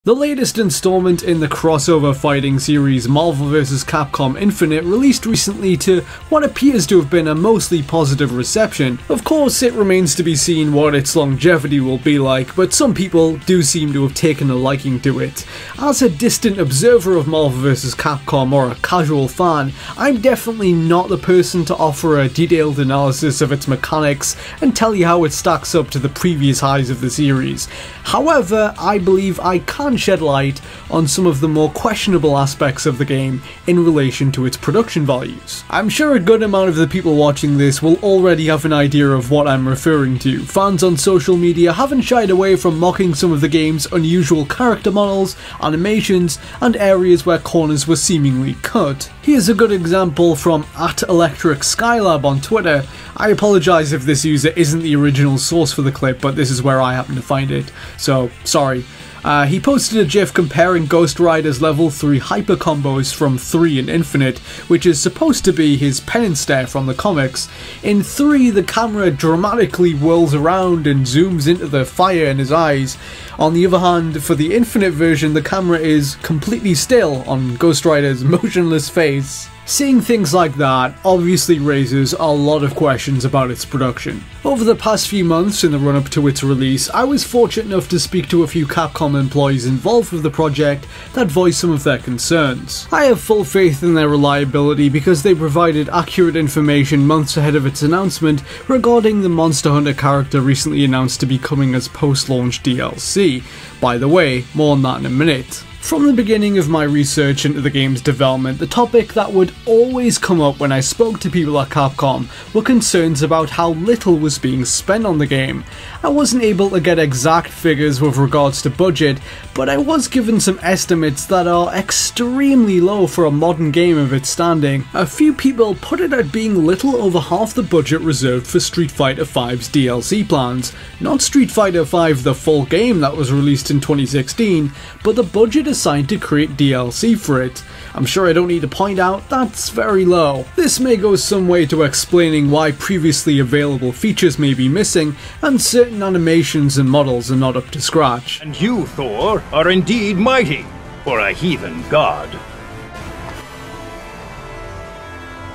The latest installment in the crossover fighting series Marvel vs. Capcom Infinite released recently to what appears to have been a mostly positive reception. Of course, it remains to be seen what its longevity will be like, but some people do seem to have taken a liking to it. As a distant observer of Marvel vs. Capcom or a casual fan, I'm definitely not the person to offer a detailed analysis of its mechanics and tell you how it stacks up to the previous highs of the series. However, I believe I can shed light on some of the more questionable aspects of the game in relation to its production values. I'm sure a good amount of the people watching this will already have an idea of what I'm referring to. Fans on social media haven't shied away from mocking some of the game's unusual character models, animations, and areas where corners were seemingly cut. Here's a good example from @ElectricSkylab on Twitter. I apologise if this user isn't the original source for the clip, but this is where I happen to find it, so sorry. He posted a GIF comparing Ghost Rider's level 3 hyper combos from 3 in Infinite, which is supposed to be his pen and stare from the comics. In 3, the camera dramatically whirls around and zooms into the fire in his eyes. On the other hand, for the Infinite version, the camera is completely still on Ghost Rider's motionless face. Seeing things like that obviously raises a lot of questions about its production. Over the past few months in the run-up to its release, I was fortunate enough to speak to a few Capcom employees involved with the project that voiced some of their concerns. I have full faith in their reliability because they provided accurate information months ahead of its announcement regarding the Monster Hunter character recently announced to be coming as post-launch DLC. By the way, more on that in a minute. From the beginning of my research into the game's development, the topic that would always come up when I spoke to people at Capcom were concerns about how little was being spent on the game. I wasn't able to get exact figures with regards to budget, but I was given some estimates that are extremely low for a modern game of its standing. A few people put it at being little over half the budget reserved for Street Fighter V's DLC plans. Not Street Fighter V the full game that was released in 2016, but the budget assigned to create DLC for it. I'm sure I don't need to point out that's very low. This may go some way to explaining why previously available features may be missing and certain animations and models are not up to scratch. And you, Thor, are indeed mighty for a heathen god.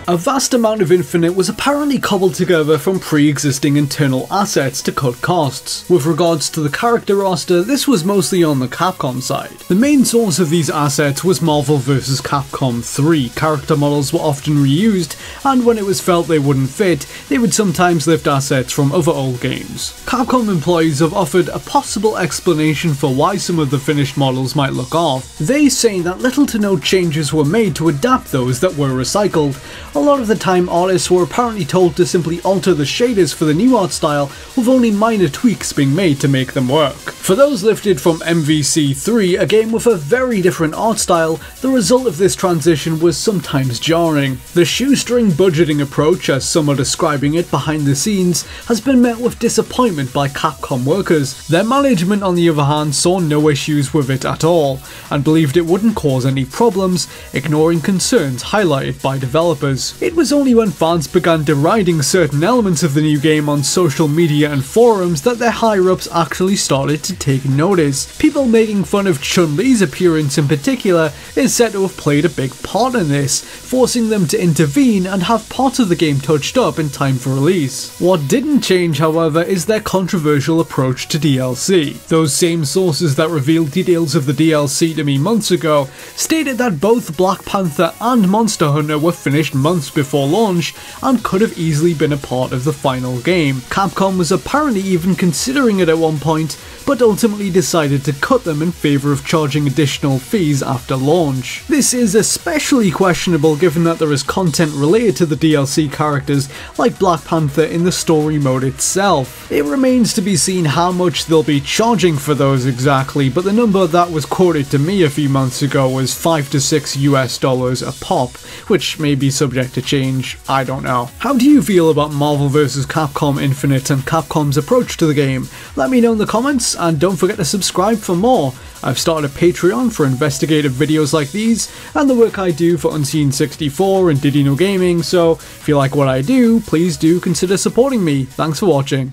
A vast amount of Infinite was apparently cobbled together from pre-existing internal assets to cut costs. With regards to the character roster, this was mostly on the Capcom side. The main source of these assets was Marvel vs. Capcom 3. Character models were often reused, and when it was felt they wouldn't fit, they would sometimes lift assets from other old games. Capcom employees have offered a possible explanation for why some of the finished models might look off. They say that little to no changes were made to adapt those that were recycled. A lot of the time, artists were apparently told to simply alter the shaders for the new art style, with only minor tweaks being made to make them work. For those lifted from MVC3, a game with a very different art style, the result of this transition was sometimes jarring. The shoestring budgeting approach, as some are describing it behind the scenes, has been met with disappointment by Capcom workers. Their management, on the other hand, saw no issues with it at all, and believed it wouldn't cause any problems, ignoring concerns highlighted by developers. It was only when fans began deriding certain elements of the new game on social media and forums that their higher-ups actually started to take notice. People making fun of Chun-Li's appearance in particular is said to have played a big part in this, forcing them to intervene and have parts of the game touched up in time for release. What didn't change, however, is their controversial approach to DLC. Those same sources that revealed details of the DLC to me months ago stated that both Black Panther and Monster Hunter were finished months before launch and could have easily been a part of the final game. Capcom was apparently even considering it at one point, but ultimately decided to cut them in favour of charging additional fees after launch. This is especially questionable given that there is content related to the DLC characters like Black Panther in the story mode itself. It remains to be seen how much they'll be charging for those exactly, but the number that was quoted to me a few months ago was $5 to $6 a pop, which may be subject to change, I don't know. How do you feel about Marvel vs. Capcom Infinite and Capcom's approach to the game? Let me know in the comments, and don't forget to subscribe for more. I've started a Patreon for investigative videos like these, and the work I do for Unseen64 and Did You Know Gaming, so if you like what I do, please do consider supporting me. Thanks for watching.